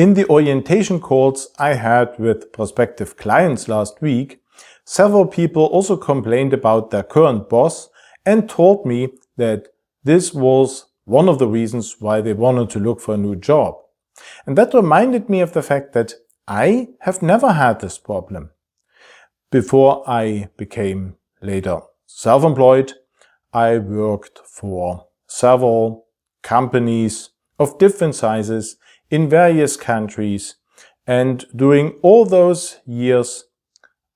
In the orientation calls I had with prospective clients last week, several people also complained about their current boss and told me that this was one of the reasons why they wanted to look for a new job. And that reminded me of the fact that I have never had this problem. Before I became later self-employed, I worked for several companies of different sizes in various countries, and during all those years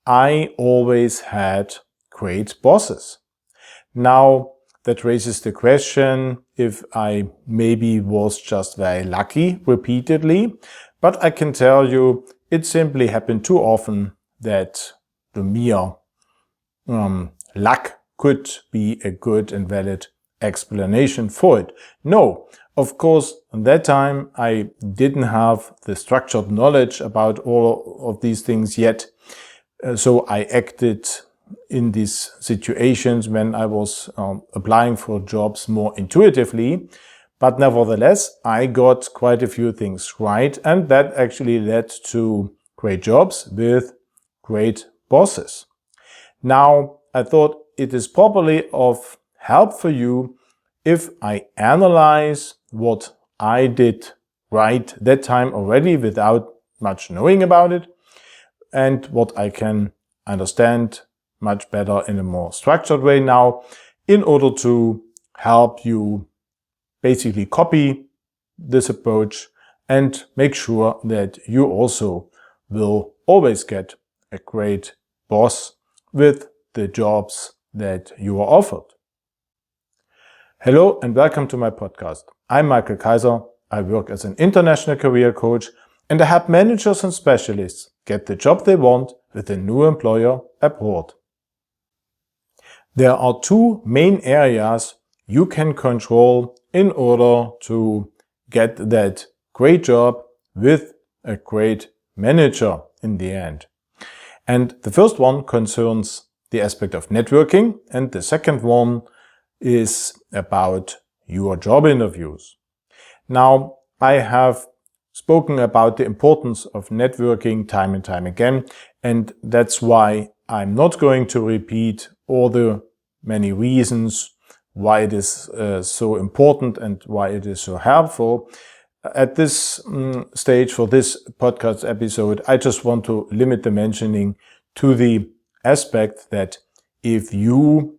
I always had great bosses. Now that raises the question if I maybe was just very lucky repeatedly, but I can tell you it simply happened too often that the mere luck could be a good and valid explanation for it. No, of course, at that time I didn't have the structured knowledge about all of these things yet. So I acted in these situations when I was applying for jobs more intuitively. But nevertheless, I got quite a few things right, and that actually led to great jobs with great bosses. Now, I thought it is probably of help for you if I analyze what I did right that time already without much knowing about it, and what I can understand much better in a more structured way now, in order to help you basically copy this approach and make sure that you also will always get a great boss with the jobs that you are offered. Hello and welcome to my podcast. I'm Michael Kaiser. I work as an international career coach and I help managers and specialists get the job they want with a new employer abroad. There are two main areas you can control in order to get that great job with a great manager in the end. And the first one concerns the aspect of networking, and the second one is about your job interviews. Now, I have spoken about the importance of networking time and time again, and that's why I'm not going to repeat all the many reasons why it is so important and why it is so helpful. At this stage for this podcast episode, I just want to limit the mentioning to the aspect that if you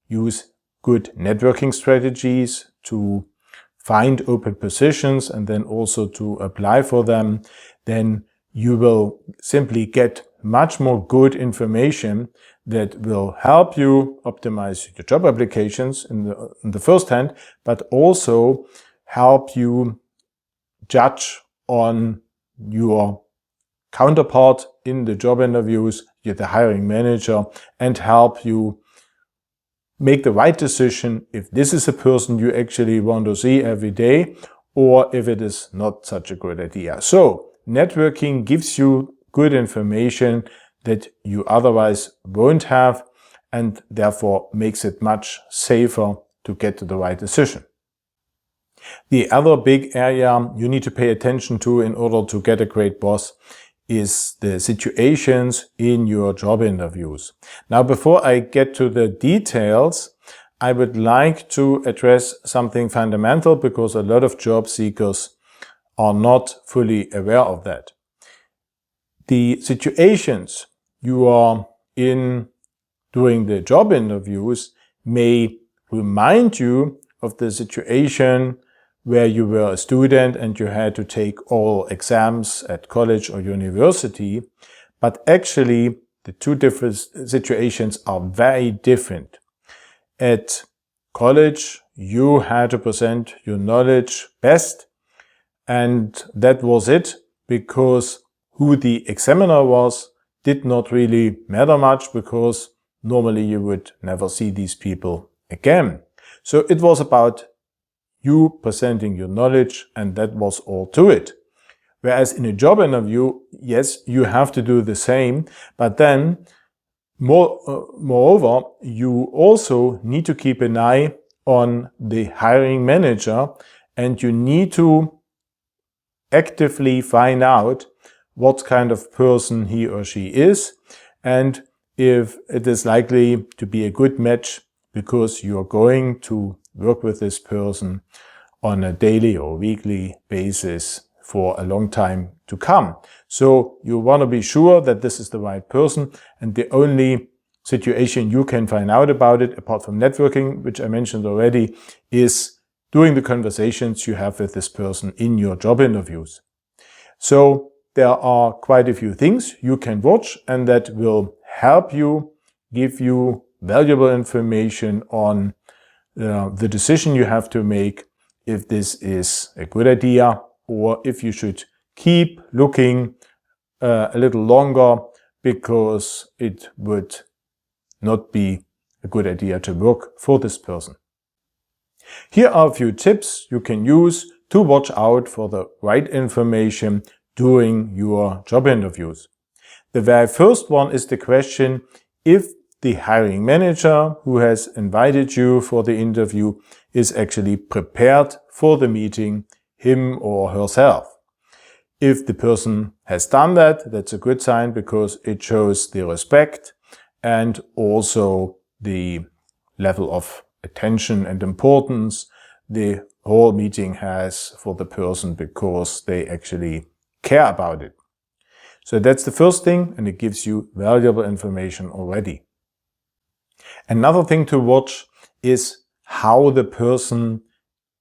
use good networking strategies to find open positions and then also to apply for them, then you will simply get much more good information that will help you optimize your job applications in the first hand, but also help you judge on your counterpart in the job interviews, you're the hiring manager, and help you make the right decision if this is a person you actually want to see every day or if it is not such a good idea. So networking gives you good information that you otherwise won't have, and therefore makes it much safer to get to the right decision. The other big area you need to pay attention to in order to get a great boss is the situations in your job interviews. Now, before I get to the details, I would like to address something fundamental because a lot of job seekers are not fully aware of that. The situations you are in during the job interviews may remind you of the situation where you were a student and you had to take all exams at college or university, but actually the two different situations are very different. At college, you had to present your knowledge best, and that was it, because who the examiner was did not really matter much, because normally you would never see these people again. So it was about you presenting your knowledge, and that was all to it. Whereas in a job interview, yes, you have to do the same, but then moreover, you also need to keep an eye on the hiring manager, and you need to actively find out what kind of person he or she is and if it is likely to be a good match because you're going to work with this person on a daily or weekly basis for a long time to come. So you want to be sure that this is the right person, and the only situation you can find out about it, apart from networking, which I mentioned already, is during the conversations you have with this person in your job interviews. So there are quite a few things you can watch and that will help you, give you valuable information on the decision you have to make, if this is a good idea or if you should keep looking a little longer because it would not be a good idea to work for this person. Here are a few tips you can use to watch out for the right information during your job interviews. The very first one is the question if the hiring manager who has invited you for the interview is actually prepared for the meeting, him or herself. If the person has done that, that's a good sign because it shows the respect and also the level of attention and importance the whole meeting has for the person because they actually care about it. So that's the first thing, and it gives you valuable information already. Another thing to watch is how the person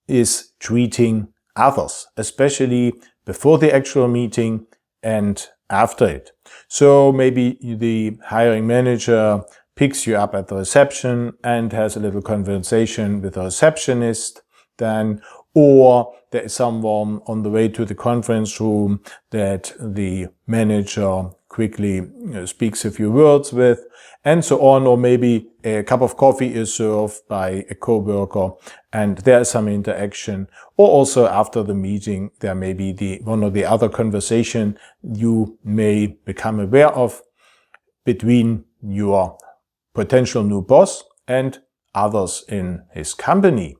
is treating others, especially before the actual meeting and after it. So maybe the hiring manager picks you up at the reception and has a little conversation with the receptionist then, or there is someone on the way to the conference room that the manager quickly speaks a few words with, and so on, or maybe a cup of coffee is served by a coworker and there is some interaction, or also after the meeting there may be the one or the other conversation you may become aware of between your potential new boss and others in his company.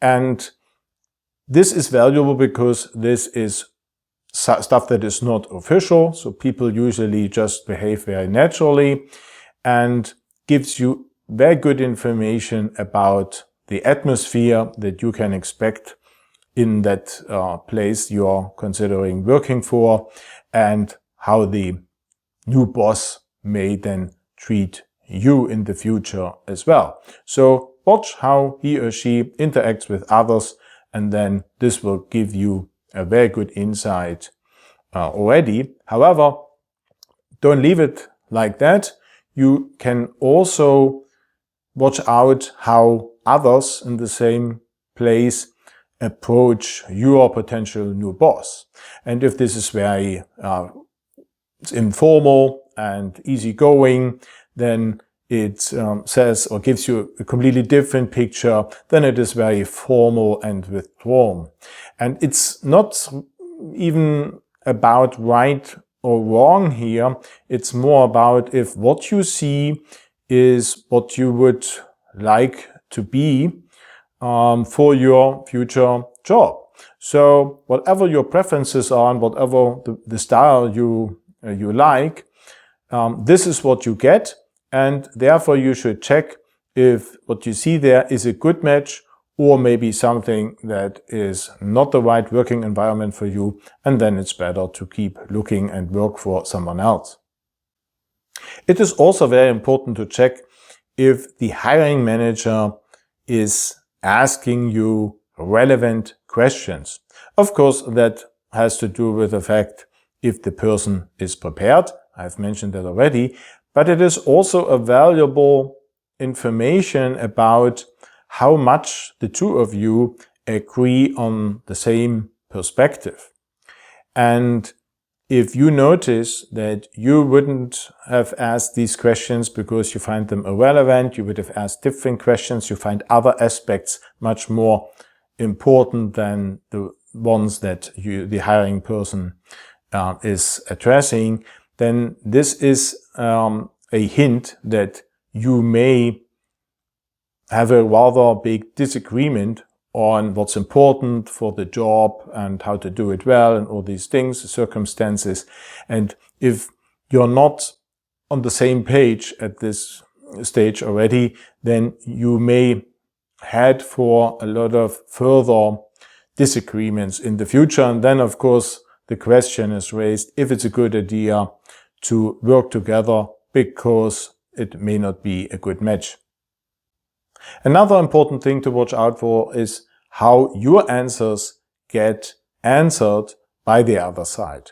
And this is valuable because this is stuff that is not official, so people usually just behave very naturally and gives you very good information about the atmosphere that you can expect in that place you are considering working for and how the new boss may then treat you in the future as well. So watch how he or she interacts with others, and then this will give you a very good insight already. However, don't leave it like that. You can also watch out how others in the same place approach your potential new boss. And if this is very informal and easygoing, then it says or gives you a completely different picture than it is very formal and withdrawn. And it's not even about right or wrong here. It's more about if what you see is what you would like to be for your future job. So whatever your preferences are and whatever the style you like, this is what you get, and therefore you should check if what you see there is a good match or maybe something that is not the right working environment for you, and then it's better to keep looking and work for someone else. It is also very important to check if the hiring manager is asking you relevant questions. Of course, that has to do with the fact if the person is prepared. I've mentioned that already, but it is also a valuable information about how much the two of you agree on the same perspective. And if you notice that you wouldn't have asked these questions because you find them irrelevant, you would have asked different questions, you find other aspects much more important than the ones that the hiring person is addressing, then this is a hint that you may have a rather big disagreement on what's important for the job and how to do it well and all these things, the circumstances. And if you're not on the same page at this stage already, then you may head for a lot of further disagreements in the future. And then, of course, the question is raised if it's a good idea to work together because it may not be a good match. Another important thing to watch out for is how your answers get answered by the other side.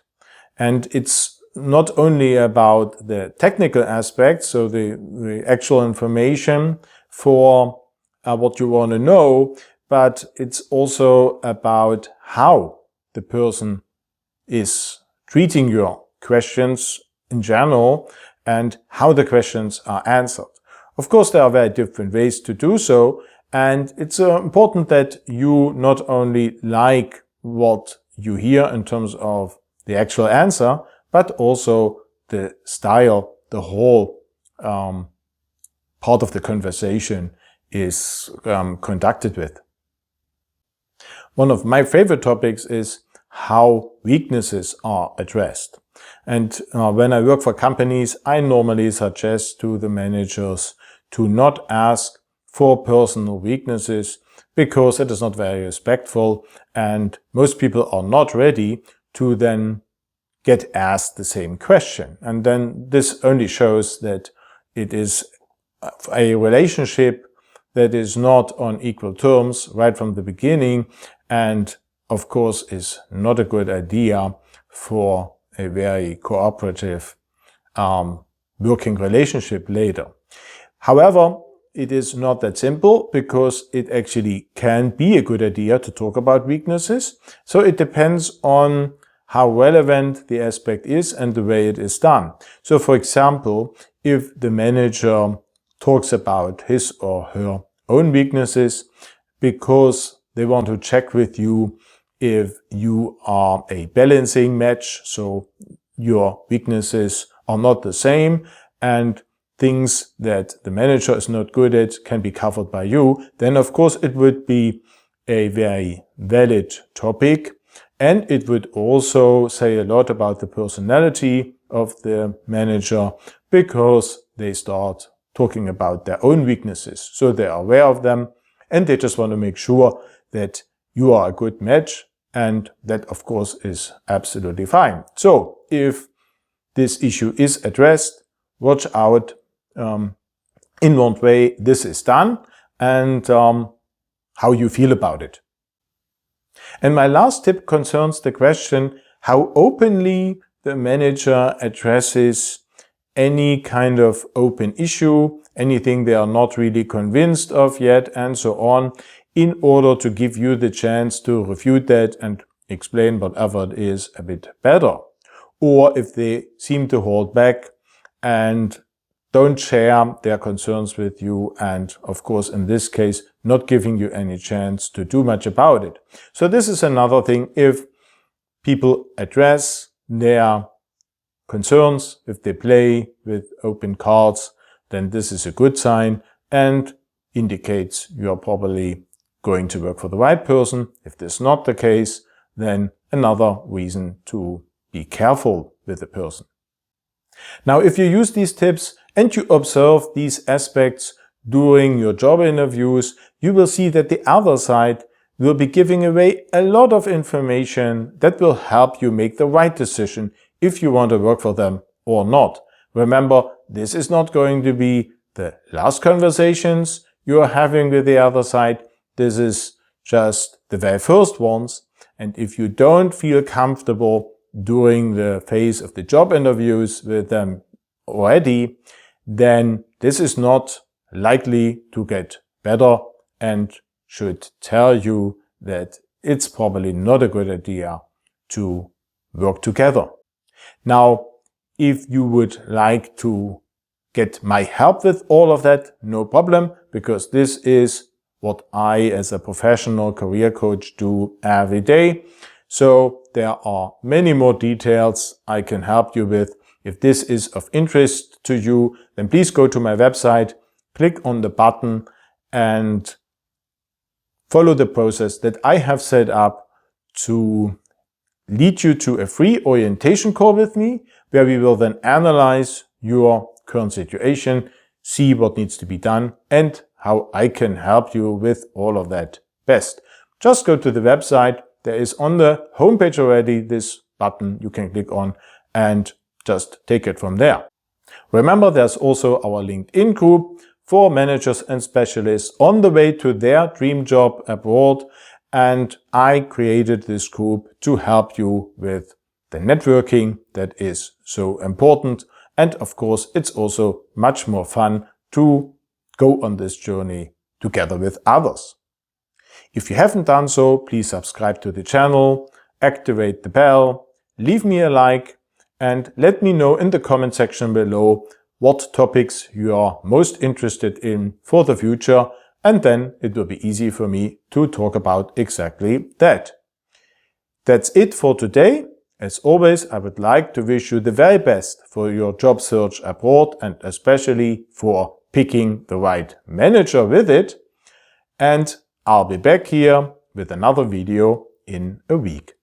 And it's not only about the technical aspects, so the actual information for what you want to know, but it's also about how the person is treating your questions in general and how the questions are answered. Of course, there are very different ways to do so, and it's important that you not only like what you hear in terms of the actual answer, but also the style, the whole part of the conversation is conducted with. One of my favorite topics is how weaknesses are addressed. And when I work for companies, I normally suggest to the managers to not ask for personal weaknesses because it is not very respectful and most people are not ready to then get asked the same question. And then this only shows that it is a relationship that is not on equal terms right from the beginning and of course is not a good idea for a very cooperative working relationship later. However, it is not that simple because it actually can be a good idea to talk about weaknesses. So it depends on how relevant the aspect is and the way it is done. So for example, if the manager talks about his or her own weaknesses because they want to check with you if you are a balancing match, so your weaknesses are not the same and things that the manager is not good at can be covered by you, then of course it would be a very valid topic. And it would also say a lot about the personality of the manager because they start talking about their own weaknesses. So they are aware of them and they just want to make sure that you are a good match. And that, of course, is absolutely fine. So if this issue is addressed, watch out in what way this is done and how you feel about it. And my last tip concerns the question how openly the manager addresses any kind of open issue, anything they are not really convinced of yet, and so on, in order to give you the chance to refute that and explain whatever it is a bit better. Or if they seem to hold back and don't share their concerns with you and, of course, in this case, not giving you any chance to do much about it. So this is another thing. If people address their concerns, if they play with open cards, then this is a good sign and indicates you are probably going to work for the right person. If this is not the case, then another reason to be careful with the person. Now, if you use these tips and you observe these aspects during your job interviews, you will see that the other side will be giving away a lot of information that will help you make the right decision if you want to work for them or not. Remember, this is not going to be the last conversations you are having with the other side. This is just the very first ones. And if you don't feel comfortable during the phase of the job interviews with them already, then this is not likely to get better and should tell you that it's probably not a good idea to work together. Now, if you would like to get my help with all of that, no problem, because this is what I as a professional career coach do every day. So there are many more details I can help you with. If this is of interest to you, then please go to my website, click on the button and follow the process that I have set up to lead you to a free orientation call with me, where we will then analyze your current situation, see what needs to be done, and how I can help you with all of that best. Just go to the website. There is on the homepage already this button you can click on and just take it from there. Remember, there's also our LinkedIn group for managers and specialists on the way to their dream job abroad. And I created this group to help you with the networking that is so important. And of course, it's also much more fun to go on this journey together with others. If you haven't done so, please subscribe to the channel, activate the bell, leave me a like, and let me know in the comment section below what topics you are most interested in for the future, and then it will be easy for me to talk about exactly that. That's it for today. As always, I would like to wish you the very best for your job search abroad, and especially for picking the right manager with it. And I'll be back here with another video in a week.